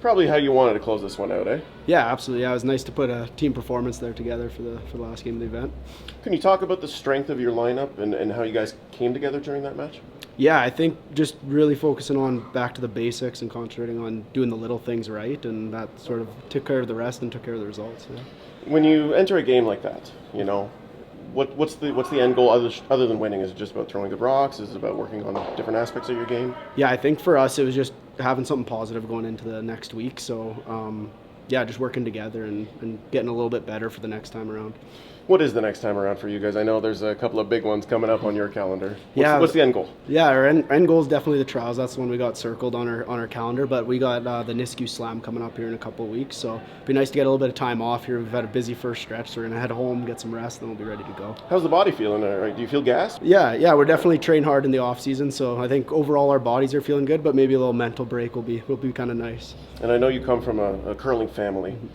Probably how you wanted to close this one out, eh? Yeah, absolutely. Yeah, it was nice to put a team performance there together for the last game of the event. Can you talk about the strength of your lineup and how you guys came together during that match? Yeah, I think just really focusing on back to the basics and concentrating on doing the little things right, and that sort of took care of the rest and took care of the results. Yeah. When you enter a game like that, what's the end goal other than winning? Is it just about throwing good rocks? Is it about working on different aspects of your game? Yeah, I think for us it was just having something positive going into the next week. So just working together and getting a little bit better for the next time around. What is the next time around for you guys? I know there's a couple of big ones coming up on your calendar. What's the end goal? Yeah, our end goal is definitely the trials. That's the one we got circled on our calendar. But we got the Nisku Slam coming up here in a couple of weeks. So it'd be nice to get a little bit of time off here. We've had a busy first stretch, so we're gonna head home, get some rest, then we'll be ready to go. How's the body feeling? Do you feel gassed? Yeah, we're definitely trained hard in the off season. So I think overall our bodies are feeling good, but maybe a little mental break will be kind of nice. And I know you come from a curling family. Mm-hmm.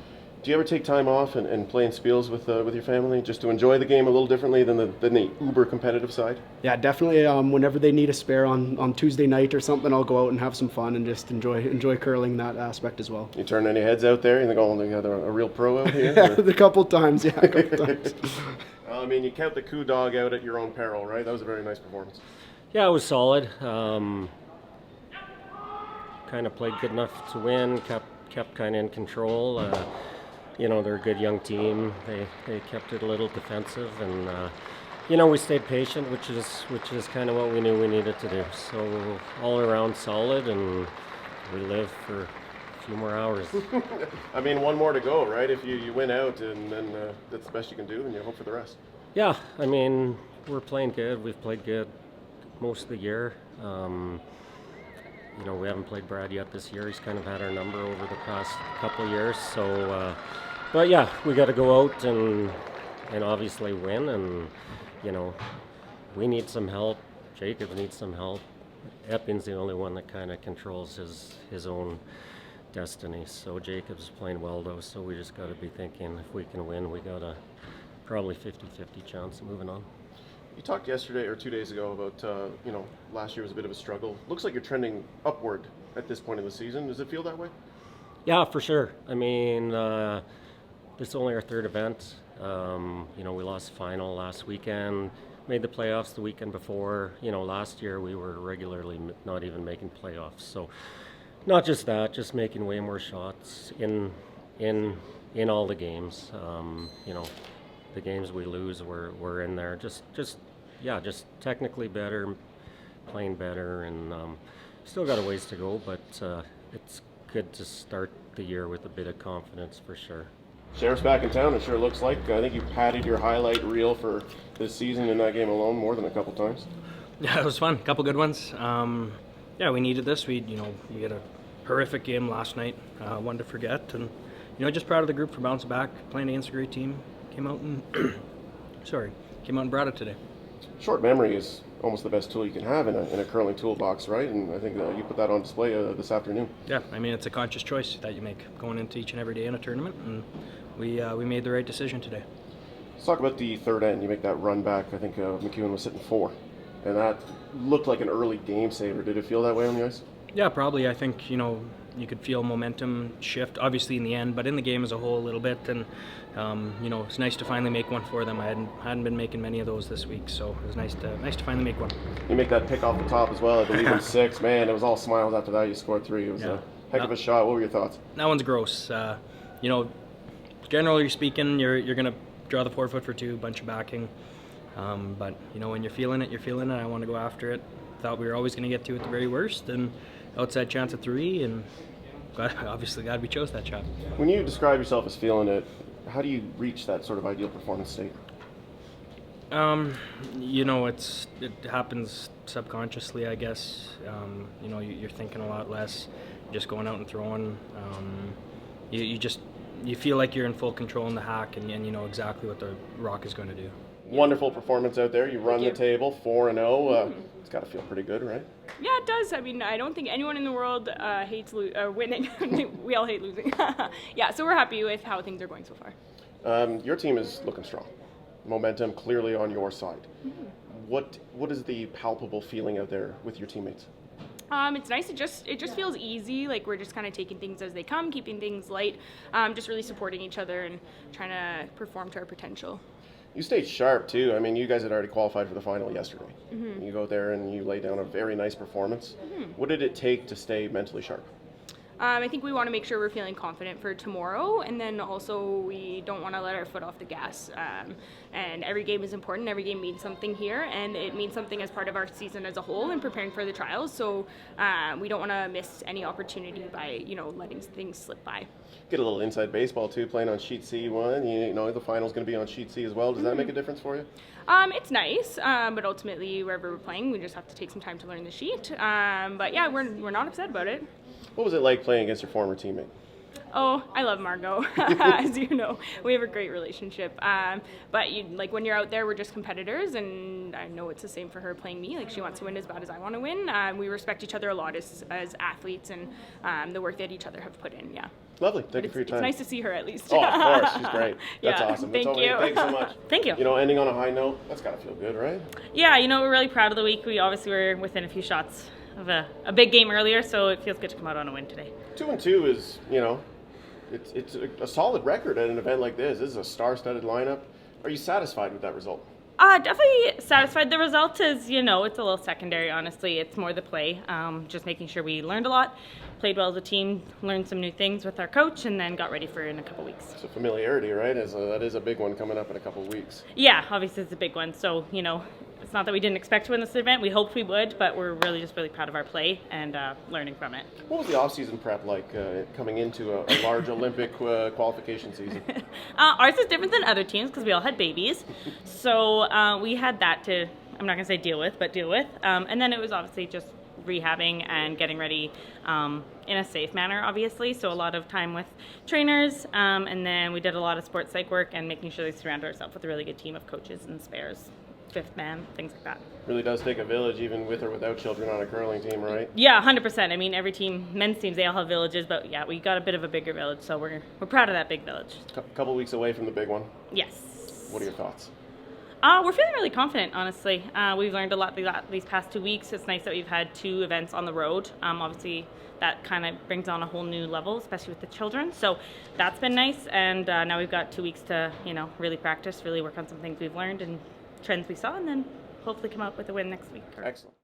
Do you ever take time off and play in spiels with your family just to enjoy the game a little differently than the uber competitive side? Yeah, definitely. Whenever they need a spare on Tuesday night or something, I'll go out and have some fun and just enjoy curling that aspect as well. You turn any heads out there? You think, oh, they got a real pro out here? A couple times. You count the coup dog out at your own peril, right? That was a very nice performance. Yeah, it was solid. Kind of played good enough to win. Kept kind of in control. They're a good young team. They kept it a little defensive, and we stayed patient, which is kind of what we knew we needed to do. So all around solid, and we live for a few more hours. One more to go, right? If you win out, and then that's the best you can do, and you hope for the rest. Yeah, we're playing good. We've played good most of the year. We haven't played Brad yet this year. He's kind of had our number over the past couple of years. So, but yeah, we got to go out and obviously win. And we need some help. Jacob needs some help. Epping's the only one that kind of controls his own destiny. So Jacob's playing well though. So we just got to be thinking if we can win, we got a probably 50-50 chance of moving on. You talked yesterday or 2 days ago about, last year was a bit of a struggle. Looks like you're trending upward at this point of the season. Does it feel that way? Yeah, for sure. This is only our third event. We lost the final last weekend, made the playoffs the weekend before. Last year we were regularly not even making playoffs. So not just that, just making way more shots in all the games. The games we lose, we're in there. Just technically better, playing better, and still got a ways to go, but it's good to start the year with a bit of confidence for sure. Sheriff's back in town, it sure looks like. I think you padded your highlight reel for this season in that game alone more than a couple times. Yeah, it was fun. A couple good ones. We needed this. We had a horrific game last night, one to forget, and just proud of the group for bouncing back, playing against a great team. Came out and brought it today. Short memory is almost the best tool you can have in a curling toolbox, right? And I think you put that on display this afternoon. Yeah, it's a conscious choice that you make going into each and every day in a tournament, and we made the right decision today. Let's talk about the third end. You make that run back. I think McEwen was sitting 4, and that looked like an early game saver. Did it feel that way on the ice? Yeah, probably. I think you could feel momentum shift, obviously in the end, but in the game as a whole a little bit. And it's nice to finally make one for them. I hadn't been making many of those this week, so it was nice to finally make one. You make that pick off the top as well. I believe in 6. Man, it was all smiles after that. You scored 3. It was a heck of a shot. What were your thoughts? That one's gross. Generally speaking, you're gonna draw the 4 foot for 2, bunch of backing. But when you're feeling it, I want to go after it. Thought we were always going to get to at the very worst, and outside chance of 3, and glad we chose that shot. When you describe yourself as feeling it, how do you reach that sort of ideal performance state? It happens subconsciously, I guess. You're thinking a lot less, just going out and throwing. You feel like you're in full control in the hack, and you know exactly what the rock is going to do. Wonderful performance out there. You run the table 4-0. It's got to feel pretty good, right? Yeah, it does. I don't think anyone in the world hates winning. We all hate losing. Yeah, so we're happy with how things are going so far. Your team is looking strong. Momentum clearly on your side. Mm-hmm. What is the palpable feeling out there with your teammates? It's nice. It just feels easy. Like we're just kind of taking things as they come, keeping things light, just really supporting each other and trying to perform to our potential. You stayed sharp too. I mean, you guys had already qualified for the final yesterday. You go there and you lay down a very nice performance. What did it take to stay mentally sharp? I think we want to make sure we're feeling confident for tomorrow, and then also we don't want to let our foot off the gas. And every game is important. Every game means something here, and it means something as part of our season as a whole and preparing for the trials. So we don't want to miss any opportunity by letting things slip by. Get a little inside baseball too, playing on sheet C1. You know the final's going to be on sheet C as well. Does that make a difference for you? It's nice, but ultimately wherever we're playing, we just have to take some time to learn the sheet. But yeah, we're not upset about it. What was it like playing against your former teammate? Oh, I love Margot. As you know, we have a great relationship. But when you're out there, we're just competitors, and I know it's the same for her playing me. Like she wants to win as bad as I want to win. We respect each other a lot as athletes, and the work that each other have put in. Yeah. Lovely. Thank you for your time. It's nice to see her at least. Oh, of course. She's great. That's Yeah, awesome. thank That's you. Thank you so much. Thank you. Ending on a high note, that's got to feel good, right? Yeah, we're really proud of the week. We obviously were within a few shots of a big game earlier, so it feels good to come out on a win today. 2-2 is, it's a solid record at an event like this. This is a star-studded lineup. Are you satisfied with that result? Definitely satisfied. The result is, it's a little secondary, honestly. It's more the play. Just making sure we learned a lot, played well as a team, learned some new things with our coach, and then got ready for it in a couple weeks. So familiarity, right? That is a big one coming up in a couple of weeks. Yeah, obviously it's a big one. So, it's not that we didn't expect to win this event. We hoped we would, but we're really proud of our play and learning from it. What was the off-season prep like coming into a large Olympic qualification season? Ours is different than other teams because we all had babies. So we had that to, I'm not going to say deal with. And then it was obviously just rehabbing and getting ready in a safe manner, obviously. So a lot of time with trainers. And then we did a lot of sports psych work and making sure they surround ourselves with a really good team of coaches and spares. Fifth man, things like that. Really does take a village, even with or without children on a curling team, right? Yeah, 100%. I mean, every team, men's teams, they all have villages, but yeah, we got a bit of a bigger village, so we're proud of that big village. Couple weeks away from the big one. Yes. What are your thoughts? We're feeling really confident, honestly. We've learned a lot these past 2 weeks. It's nice that we've had 2 events on the road. Obviously, that kind of brings on a whole new level, especially with the children. So that's been nice, and now we've got 2 weeks to, really practice, really work on some things we've learned and trends we saw, and then hopefully come out with a win next week. Excellent.